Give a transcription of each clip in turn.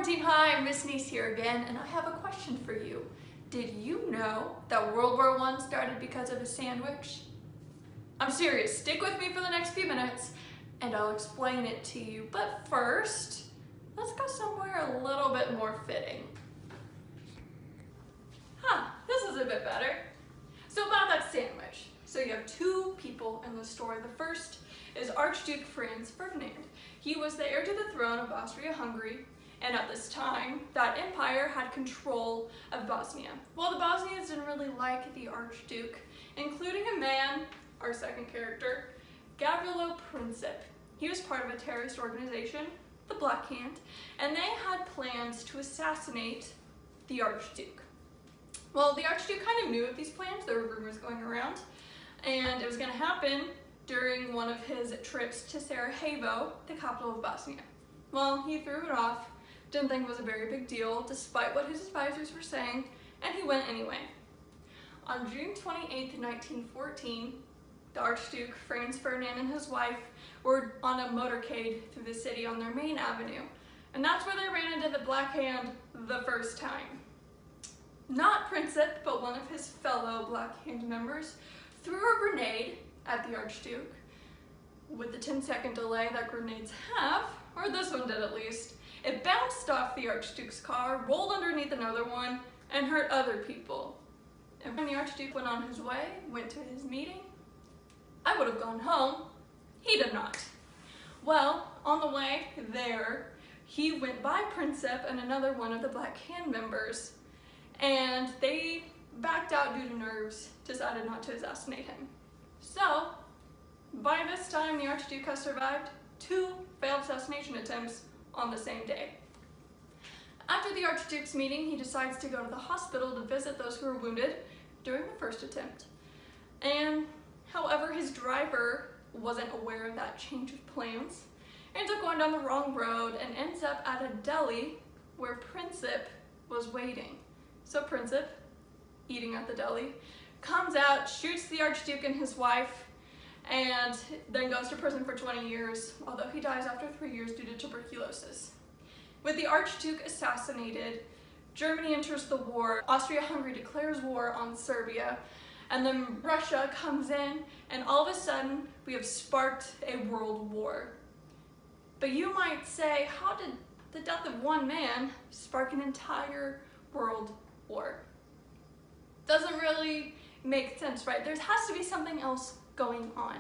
Quarantine, hi, Miss Niece here again, and I have a question for you. Did you know that World War I started because of a sandwich? I'm serious, stick with me for the next few minutes and I'll explain it to you. But first, let's go somewhere a little bit more fitting. This is a bit better. So about that sandwich. So you have two people in the story. The first is Archduke Franz Ferdinand. He was the heir to the throne of Austria-Hungary, and at this time, that empire had control of Bosnia. Well, the Bosnians didn't really like the Archduke, including a man, our second character, Gavrilo Princip. He was part of a terrorist organization, the Black Hand, and they had plans to assassinate the Archduke. Well, the Archduke kind of knew of these plans. There were rumors going around, and it was going to happen during one of his trips to Sarajevo, the capital of Bosnia. Well, he threw it off, didn't think it was a very big deal, despite what his advisors were saying, and he went anyway. On June 28, 1914, the Archduke Franz Ferdinand and his wife were on a motorcade through the city on their main avenue, and that's where they ran into the Black Hand the first time. Not Princip, but one of his fellow Black Hand members threw a grenade at the Archduke. With the 10-second delay that grenades have, or this one did at least, it bounced off the Archduke's car, rolled underneath another one, and hurt other people. And when the Archduke went on his way, went to his meeting, I would have gone home. He did not. Well, on the way there, he went by Princip and another one of the Black Hand members, and they backed out due to nerves, decided not to assassinate him. So, by this time, the Archduke has survived 2 failed assassination attempts on the same day. After the Archduke's meeting, he decides to go to the hospital to visit those who were wounded during the first attempt. And, however, his driver wasn't aware of that change of plans, ends up going down the wrong road and ends up at a deli where Princip was waiting. So Princip, eating at the deli, comes out, shoots the Archduke and his wife, and then goes to prison for 20 years, although he dies after 3 years due to tuberculosis. With the Archduke assassinated, Germany enters the war, Austria-Hungary declares war on Serbia, and then Russia comes in, and all of a sudden, we have sparked a world war. But you might say, how did the death of one man spark an entire world war? Doesn't really make sense, right? There has to be something else going on.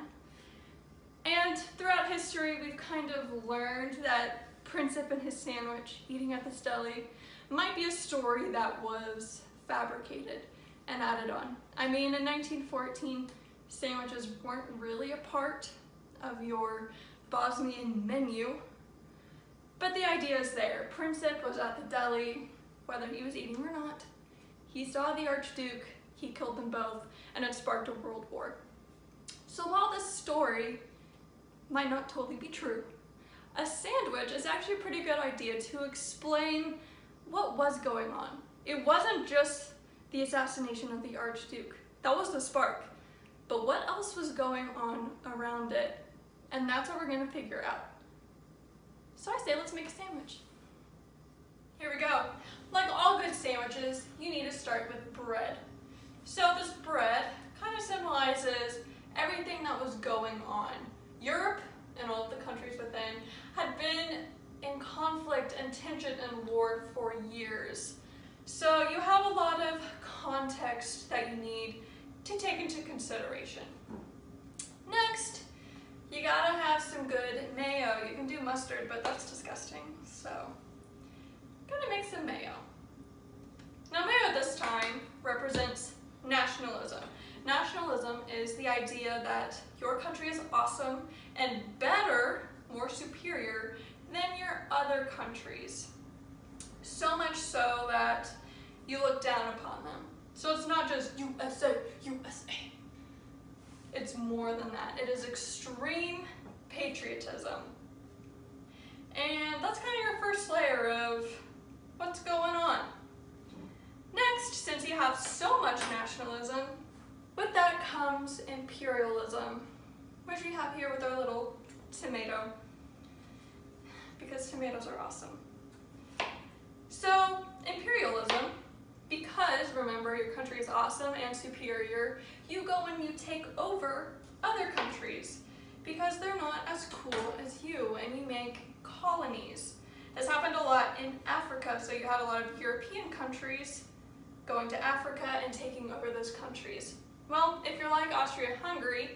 And throughout history, we've kind of learned that Princip and his sandwich eating at this deli might be a story that was fabricated and added on. I mean, in 1914, sandwiches weren't really a part of your Bosnian menu, but the idea is there. Princip was at the deli, whether he was eating or not. He saw the Archduke, he killed them both, and it sparked a world war. So while this story might not totally be true, a sandwich is actually a pretty good idea to explain what was going on. It wasn't just the assassination of the Archduke. That was the spark. But what else was going on around it? And that's what we're going to figure out. So I say let's make a sandwich. Here we go. Like all good sandwiches, you need to start with bread. So this bread kind of symbolizes everything that was going on. Europe and all of the countries within had been in conflict and tension and war for years. So you have a lot of context that you need to take into consideration. Next, you gotta have some good mayo. You can do mustard, but that's disgusting, so gotta make some mayo. Now mayo this time represents nationalism. Nationalism is the idea that your country is awesome and better, more superior than your other countries. So much so that you look down upon them. So it's not just USA, USA. It's more than that. It is extreme patriotism. And that's kind of your first layer of what's going on. Next, since you have so much nationalism, with that comes imperialism, which we have here with our little tomato, because tomatoes are awesome. So imperialism, because remember your country is awesome and superior, you go and you take over other countries because they're not as cool as you, and you make colonies. This happened a lot in Africa, so you had a lot of European countries going to Africa and taking over those countries. Well, if you're like Austria-Hungary,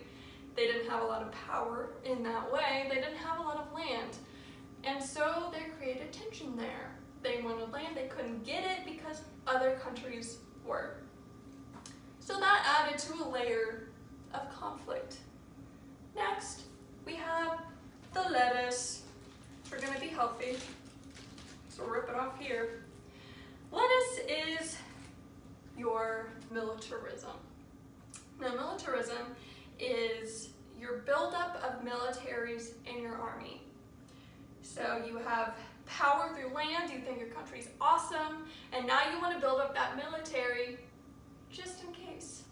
they didn't have a lot of power in that way. They didn't have a lot of land. And so they created tension there. They wanted land, they couldn't get it because other countries were. So that added to a layer of conflict. Next, we have the lettuce. We're gonna be healthy, so we'll rip it off here. Lettuce is your militarism. Now, militarism is your buildup of militaries in your army. So you have power through land, you think your country's awesome, and now you want to build up that military just in case.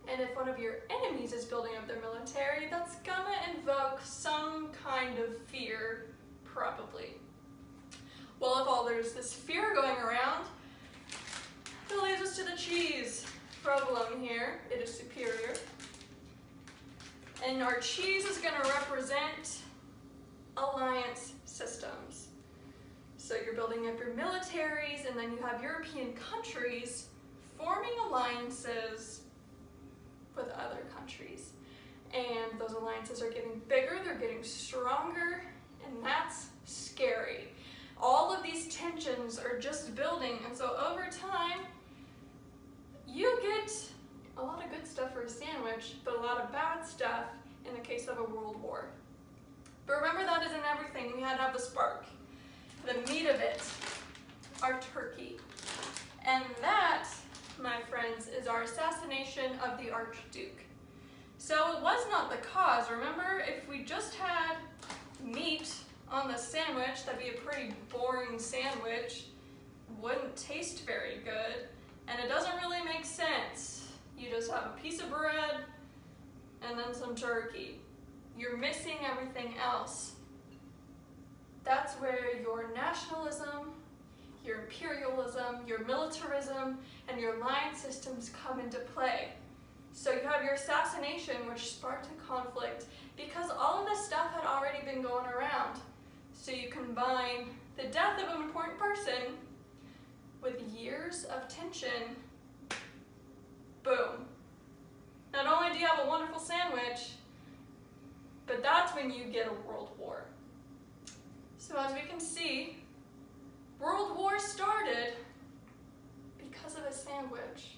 And if one of your enemies is building up their military, that's gonna invoke some kind of fear, probably. Well, if there's this fear going around, that leads us to the cheese problem here. It is superior. And our cheese is gonna represent alliance systems. So you're building up your militaries, and then you have European countries forming alliances with other countries. And those alliances are getting bigger, they're getting stronger, and that's scary. All of these tensions are just building, and so over time, you get a lot of good stuff for a sandwich, but a lot of bad stuff in the case of a world war. But remember, that isn't everything. We had to have the spark. The meat of it, our turkey. And that, my friends, is our assassination of the Archduke. So it was not the cause. Remember, if we just had meat on the sandwich, that'd be a pretty boring sandwich. Wouldn't taste very good, and it doesn't really make sense. You just have a piece of bread and then some turkey. You're missing everything else. That's where your nationalism, your imperialism, your militarism, and your alliance systems come into play. So you have your assassination, which sparked a conflict because all of this stuff had already been going around. So you combine the death of an important person with years of tension. Boom. Not only do you have a wonderful sandwich, but that's when you get a world war. So as we can see, World War started because of a sandwich.